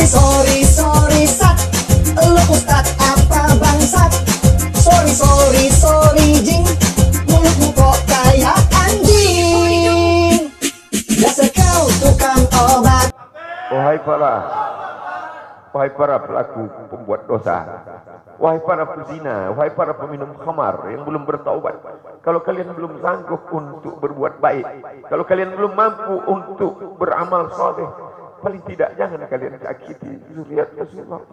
Sorry, sorry, sat. Lu ustad apa bangsat? Sorry, jing. Mulutmu kok kayak anjing. Dasar kau tukang obat. Wahai para pelaku pembuat dosa, wahai para pezina, wahai para peminum khamar yang belum bertaubat, kalau kalian belum sanggup untuk berbuat baik, kalau kalian belum mampu untuk beramal saleh, paling tidak jangan kalian sakiti zuriat Rasulullah.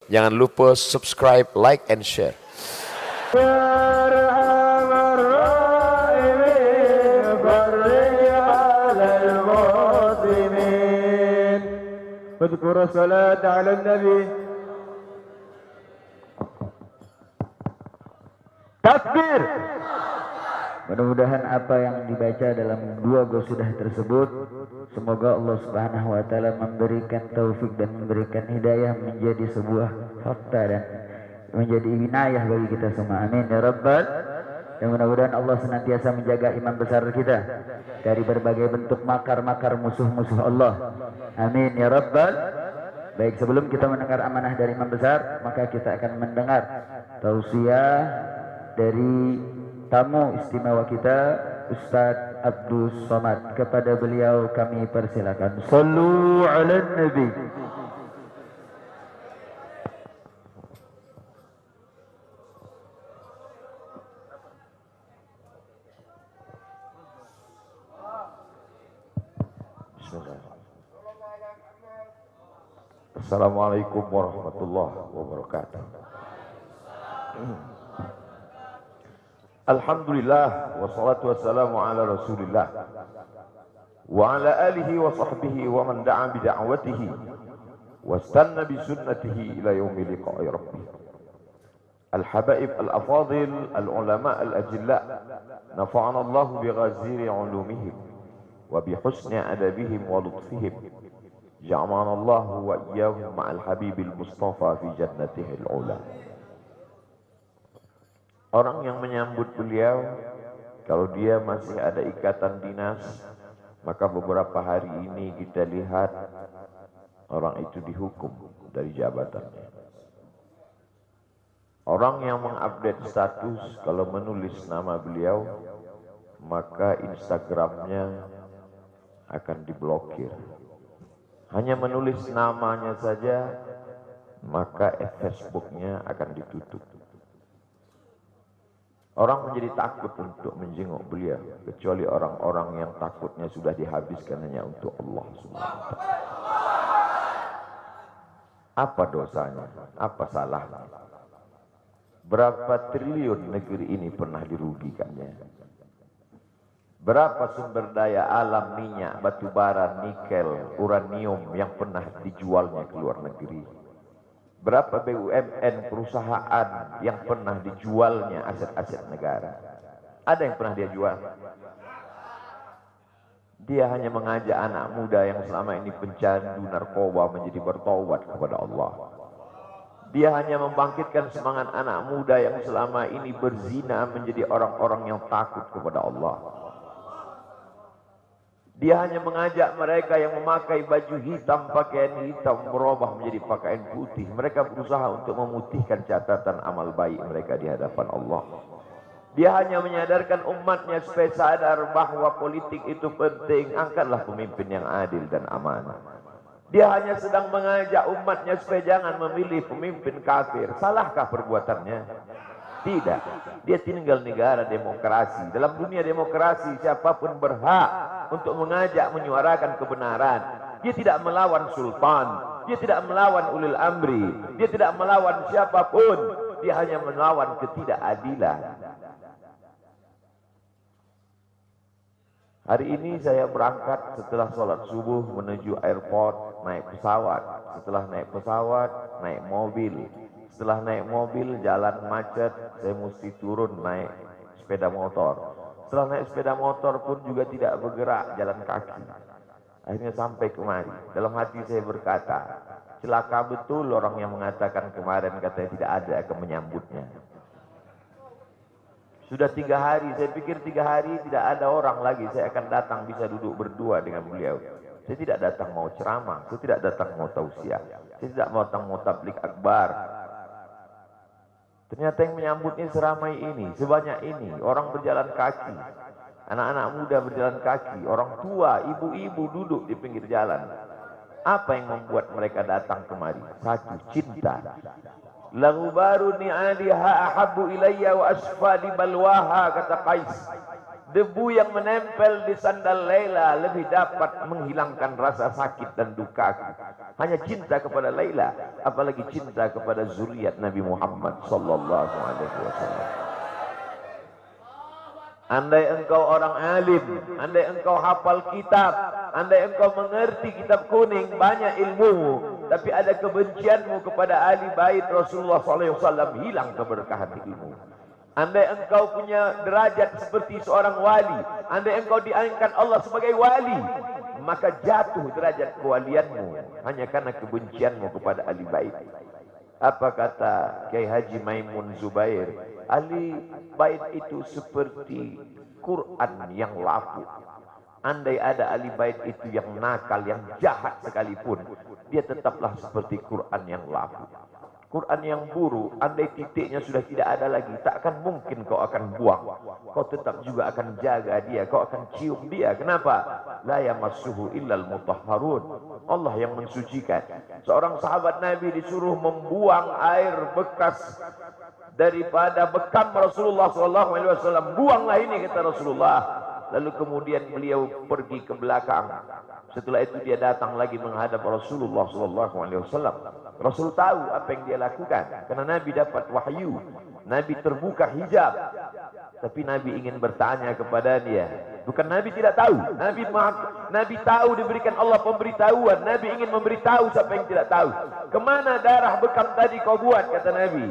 Jangan lupa subscribe, like, and share. اذكر الصلاة على النبي. Takbir. Mudah-mudahan apa yang dibaca dalam dua qasidah tersebut, semoga Allah Subhanahu wa taala memberikan taufik dan memberikan hidayah menjadi sebuah fakta dan menjadi inayah bagi kita semua. Amin ya rabbal. Dan mudah-mudahan Allah senantiasa menjaga imam besar kita dari berbagai bentuk makar-makar musuh-musuh Allah. Amin ya rabbal. Baik, sebelum kita mendengar amanah dari imam besar, maka kita akan mendengar tausiah dari tamu istimewa kita, Ustadz Abdus Somad. Kepada beliau kami persilakan. Sallu ala Nabi. Assalamualaikum warahmatullahi wabarakatuh. Alhamdulillah wassalatu wassalamu ala Rasulillah wa ala alihi wa sahbihi wa man da'a bi da'watihi wastanna bi sunnatihi ila yaumi liqa'i rabbih. Al-habaib al-afadil al-ulama al-ajilla nafa'ana Allah bi ghaziri ulumihim wa bi husni adabihim wa lutfihim. Ja'alana Allah wa iyyahum ma'al habibil mustafa fi jannatihil ula. Orang yang menyambut beliau, kalau dia masih ada ikatan dinas, maka beberapa hari ini kita lihat orang itu dihukum dari jabatannya. Orang yang mengupdate status kalau menulis nama beliau, maka Instagramnya akan diblokir. Hanya menulis namanya saja, maka Facebooknya akan ditutup. Orang menjadi takut untuk menjenguk beliau, kecuali orang-orang yang takutnya sudah dihabiskan hanya untuk Allah Subhanahu wa taala. Apa dosanya? Apa salahnya? Berapa triliun negeri ini pernah dirugikannya? Berapa sumber daya alam, minyak, batu bara, nikel, uranium yang pernah dijualnya ke luar negeri? Berapa BUMN perusahaan yang pernah dijualnya aset-aset negara? Ada yang pernah dia jual? Dia hanya mengajak anak muda yang selama ini pencandu narkoba menjadi bertaubat kepada Allah. Dia hanya membangkitkan semangat anak muda yang selama ini berzina menjadi orang-orang yang takut kepada Allah. Dia hanya mengajak mereka yang memakai baju hitam, pakaian hitam, berubah menjadi pakaian putih. Mereka berusaha untuk memutihkan catatan amal baik mereka di hadapan Allah. Dia hanya menyadarkan umatnya supaya sadar bahwa politik itu penting. Angkatlah pemimpin yang adil dan amanah. Dia hanya sedang mengajak umatnya supaya jangan memilih pemimpin kafir. Salahkah perbuatannya? Tidak. Dia tinggal negara demokrasi. Dalam dunia demokrasi, siapapun berhak untuk mengajak menyuarakan kebenaran. Dia tidak melawan sultan, dia tidak melawan ulil amri, dia tidak melawan siapapun. Dia hanya melawan ketidakadilan. Hari ini saya berangkat setelah sholat subuh menuju airport, naik pesawat. Setelah naik pesawat, naik mobil. Setelah naik mobil, jalan macet, saya mesti turun naik sepeda motor. Setelah naik sepeda motor pun juga tidak bergerak, jalan kaki. Akhirnya sampai kemari. Dalam hati saya berkata, celaka betul orang yang mengatakan kemarin katanya tidak ada akan menyambutnya. Sudah 3 hari, saya pikir 3 hari tidak ada orang lagi. Saya akan datang bisa duduk berdua dengan beliau. Saya tidak datang mau ceramah, saya tidak datang mau tausiah, saya tidak mau datang mau tablik akbar. Ternyata yang menyambutnya seramai ini, sebanyak ini, orang berjalan kaki, anak-anak muda berjalan kaki, orang tua, ibu-ibu duduk di pinggir jalan. Apa yang membuat mereka datang kemari? Satu, cinta. Lagubaru ni'aliha ahabbu ilayya wa asfali balwaha, kata Qais. Debu yang menempel di sandal Laila lebih dapat menghilangkan rasa sakit dan dukaku. Hanya cinta kepada Laila, apalagi cinta kepada zuriat Nabi Muhammad sallallahu alaihi wasallam. Andai engkau orang alim, andai engkau hafal kitab, andai engkau mengerti kitab kuning, banyak ilmumu, tapi ada kebencianmu kepada ahli bait Rasulullah SAW, hilang keberkahan ilmu. Andai engkau punya derajat seperti seorang wali, andai engkau diangkat Allah sebagai wali, maka jatuh derajat kewalianmu hanya karena kebencianmu kepada ahli bait. Apa kata Kiai Haji Maimun Zubair? Ahli bait itu seperti Quran yang lapuk. Andai ada ahli bait itu yang nakal, yang jahat sekalipun, dia tetaplah seperti Quran yang lapuk. Quran yang buruk, andai titiknya sudah tidak ada lagi, tak akan mungkin kau akan buang. Kau tetap juga akan jaga dia, kau akan cium dia. Kenapa? La yamassuhu illal mutahharun. Allah yang mensucikan. Seorang sahabat Nabi disuruh membuang air bekas daripada bekam Rasulullah SAW. Buanglah ini, kata Rasulullah. Lalu kemudian beliau pergi ke belakang. Setelah itu dia datang lagi menghadap Rasulullah SAW. Rasul tahu apa yang dia lakukan, karena Nabi dapat wahyu, Nabi terbuka hijab. Tapi Nabi ingin bertanya kepada dia. Bukan Nabi tidak tahu, Nabi tahu, diberikan Allah pemberitahuan. Nabi ingin memberitahu siapa yang tidak tahu. Kemana darah bekam tadi kau buat, kata Nabi.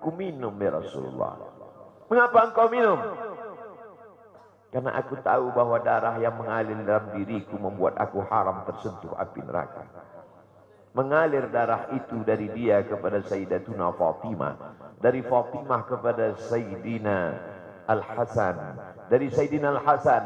Ku minum ya Rasulullah. Mengapa engkau minum? Karena aku tahu bahwa darah yang mengalir dalam diriku membuat aku haram tersentuh api neraka. Mengalir darah itu dari dia kepada Sayyidatuna Fatimah, dari Fatimah kepada Sayyidina Al-Hasan, dari Sayyidina Al-Hasan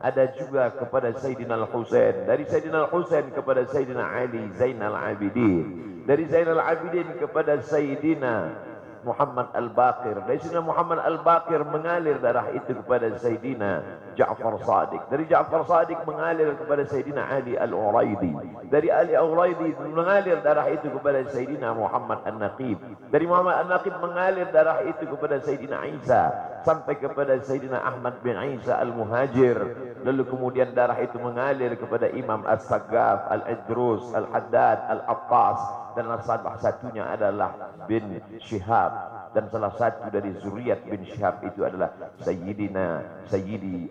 ada juga kepada Sayyidina Al-Husain, dari Sayyidina Al-Husain kepada Sayyidina Ali Zainal Abidin, dari Zainal Abidin kepada Sayyidina Muhammad Al-Baqir, dari Sayyidina Muhammad Al-Baqir mengalir darah itu kepada Sayyidina Ja'far Sadiq, dari Ja'far Sadiq mengalir kepada Sayyidina Ali Al-Uraidi, dari Ali Al-Uraidi mengalir darah itu kepada Sayyidina Muhammad An-Naqib, dari Muhammad An-Naqib mengalir darah itu kepada Sayyidina Isa sampai kepada Sayyidina Ahmad bin Isa Al-Muhajir. Lalu kemudian darah itu mengalir kepada Imam As-Saggaf, Al-Idrus, Al-Haddad, Al-Abbas, dan salah satunya adalah bin Syihab, dan salah satu dari zuriat bin Syihab itu adalah Sayyidi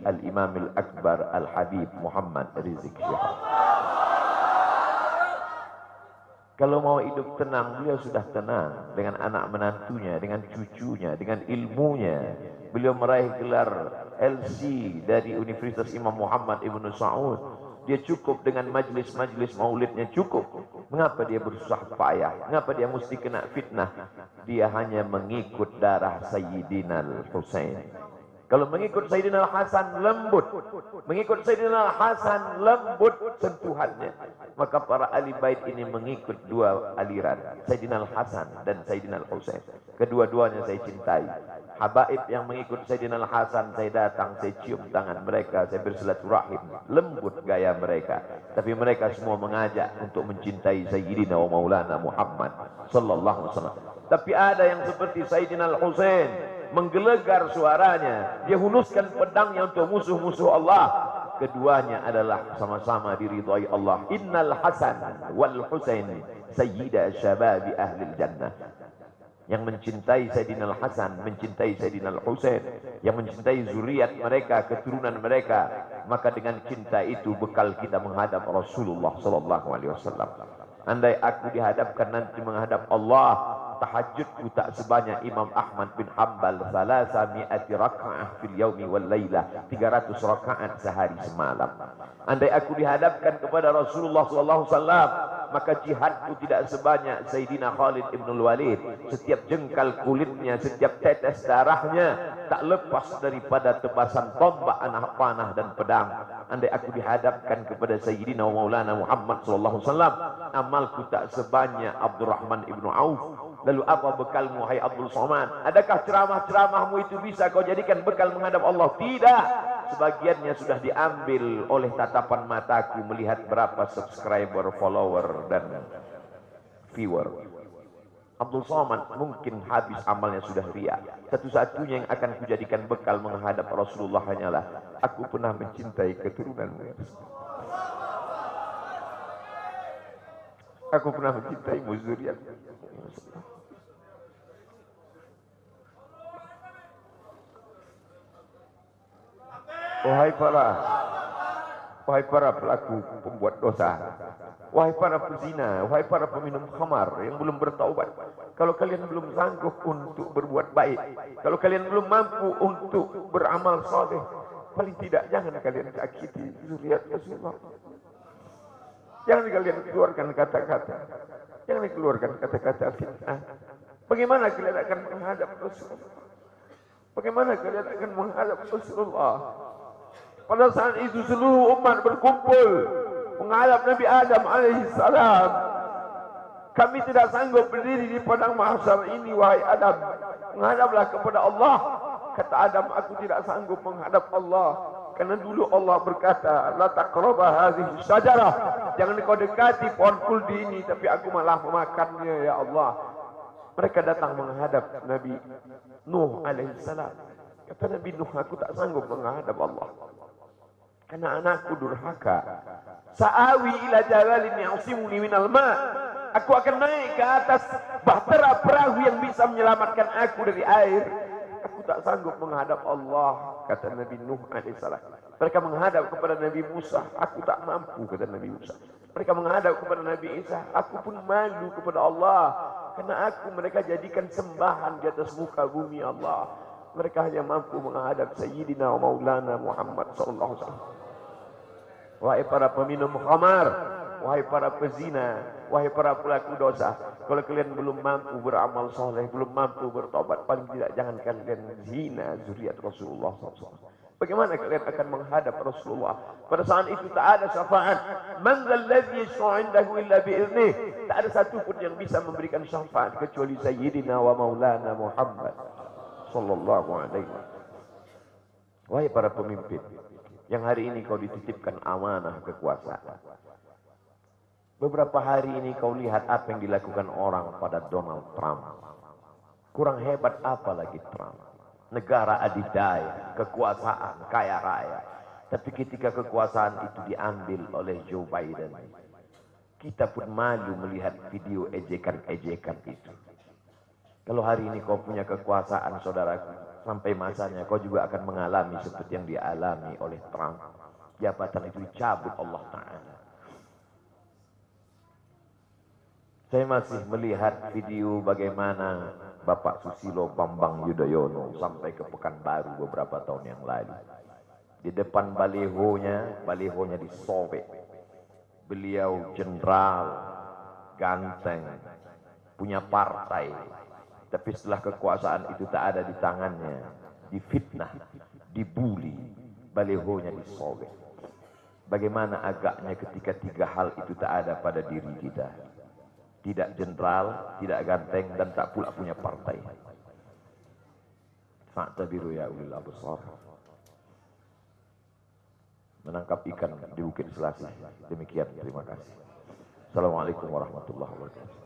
Al-Imam Al-Akbar Al-Habib Muhammad Rizik Syihab. Kalau mau hidup tenang, beliau sudah tenang dengan anak menantunya, dengan cucunya, dengan ilmunya. Beliau meraih gelar LC dari Universitas Imam Muhammad Ibn Saud. Dia cukup dengan majlis-majlis maulidnya, cukup. Mengapa dia bersusah payah? Mengapa dia mesti kena fitnah? Dia hanya mengikut darah Sayyidina Al-Husain. Kalau mengikut Sayyidina Al-Hasan lembut, mengikut Sayyidina Al-Hasan lembut sentuhannya. Maka para ahli bait ini mengikut dua aliran, Sayyidina Al-Hasan dan Sayyidina Al-Husain. Kedua-duanya saya cintai. Habaib yang mengikut Sayyidina Al-Hasan, saya datang, saya cium tangan mereka, saya bersilaturahim, lembut gaya mereka. Tapi mereka semua mengajak untuk mencintai Sayyidina wa Maulana Muhammad sallallahu alaihi wasallam. Tapi ada yang seperti Sayyidina Al-Husain, menggelegar suaranya, dia hunuskan pedangnya untuk musuh-musuh Allah. Keduanya adalah sama-sama diridhai Allah. Innal Hasan wal Husain sayyida syababi ahli jannah. Yang mencintai Sayyidina Al-Hasan, mencintai Sayyidina Al-Husain, yang mencintai zuriat mereka, keturunan mereka, maka dengan cinta itu bekal kita menghadap Rasulullah sallallahu alaihi wasallam. Andai aku dihadapkan nanti menghadap Allah, tahajudku tak sebanyak Imam Ahmad bin Hanbal, 300 raka'ah fil yaumi wal lailah, 300 rakaat sehari semalam. Andai aku dihadapkan kepada Rasulullah sallallahu alaihi wasallam, maka jihadku tidak sebanyak Sayyidina Khalid ibn Walid. Setiap jengkal kulitnya, setiap tetes darahnya tak lepas daripada tebasan tombak, anak panah dan pedang. Andai aku dihadapkan kepada Sayyidina wa Maulana Muhammad sallallahu alaihi wasallam, amalku tak sebanyak Abdurrahman ibn Auf. Lalu apa bekalmu, hai Abdul Somad? Adakah ceramah-ceramahmu itu bisa kau jadikan bekal menghadap Allah? Tidak. Sebagiannya sudah diambil oleh tatapan mataku melihat berapa subscriber, follower dan viewer. Abdul Somad mungkin habis amalnya sudah ria. Satu-satunya yang akan kujadikan bekal menghadap Rasulullah hanyalah aku pernah mencintai keturunanmu. Aku pernah mencintaimu zuriat. Wahai para pelaku pembuat dosa, wahai para pezina, wahai para peminum khamar yang belum bertaubat, kalau kalian belum sanggup untuk berbuat baik, kalau kalian belum mampu untuk beramal saleh, paling tidak jangan kalian sakiti zuriat Rasulullah. Jangan kalian keluarkan kata-kata, jangan keluarkan kata-kata fitnah. Bagaimana kalian akan menghadap Rasulullah? Bagaimana kalian akan menghadap Rasulullah? Pada saat itu seluruh umat berkumpul menghadap Nabi Adam alaihissalam. Kami tidak sanggup berdiri di padang mahsyar ini, wahai Adam. Menghadaplah kepada Allah. Kata Adam, aku tidak sanggup menghadap Allah. Karena dulu Allah berkata, la taqraba hadhihi syajarah. Jangan kau dekati pohon kuldi ini, tapi aku malah memakannya, ya Allah. Mereka datang menghadap Nabi Nuh alaihissalam. Kata Nabi Nuh, aku tak sanggup menghadap Allah. Karena anakku durhaka. Sa'awi ila jalalin ya'simuni minal ma'. Aku akan naik ke atas bahtera perahu yang bisa menyelamatkan aku dari air. Aku tak sanggup menghadap Allah, kata Nabi Nuh alaihissalam. Mereka menghadap kepada Nabi Musa, aku tak mampu, kata Nabi Musa. Mereka menghadap kepada Nabi Isa, aku pun malu kepada Allah. Karena mereka jadikan sembahan di atas muka bumi Allah. Mereka hanya mampu menghadap Sayyidina wa Maulana Muhammad sallallahu alaihi wasallam. Wahai para peminum khamar, wahai para pezina, wahai para pelaku dosa, kalau kalian belum mampu beramal soleh, belum mampu bertobat, paling tidak jangan kalian zina zuriat Rasulullah SAW. Bagaimana kalian akan menghadap Rasulullah? Pada saat itu tak ada syafaat. Man dzalladzi yashfa'u 'indahu illa bi'iznih. Tak ada satu pun yang bisa memberikan syafaat kecuali Sayyidina wa Maulana Muhammad sallallahu alaihi wasallam. Wahai para pemimpin, yang hari ini kau dititipkan amanah kekuasaan. Beberapa hari ini kau lihat apa yang dilakukan orang pada Donald Trump. Kurang hebat apa lagi Trump? Negara adidaya, kekuasaan, kaya raya. Tapi ketika kekuasaan itu diambil oleh Joe Biden, kita pun malu melihat video ejekan-ejekan itu. Kalau hari ini kau punya kekuasaan, saudaraku, sampai masanya kau juga akan mengalami seperti yang dialami oleh Trump. Jabatan itu dicabut Allah Ta'ala. Saya masih melihat video bagaimana Bapak Susilo Bambang Yudhoyono sampai ke Pekanbaru beberapa tahun yang lalu. Di depan balihonya disobek. Beliau jenderal, ganteng, punya partai. Tapi setelah kekuasaan itu tak ada di tangannya, difitnah, dibuli, balihonya disobek. Bagaimana agaknya ketika tiga hal itu tak ada pada diri kita. Tidak jenderal, tidak ganteng, dan tak pula punya partai. Fa'tabiru ya ulil absar. Menangkap ikan di Bukit Selasih. Demikian, terima kasih. Assalamualaikum warahmatullahi wabarakatuh.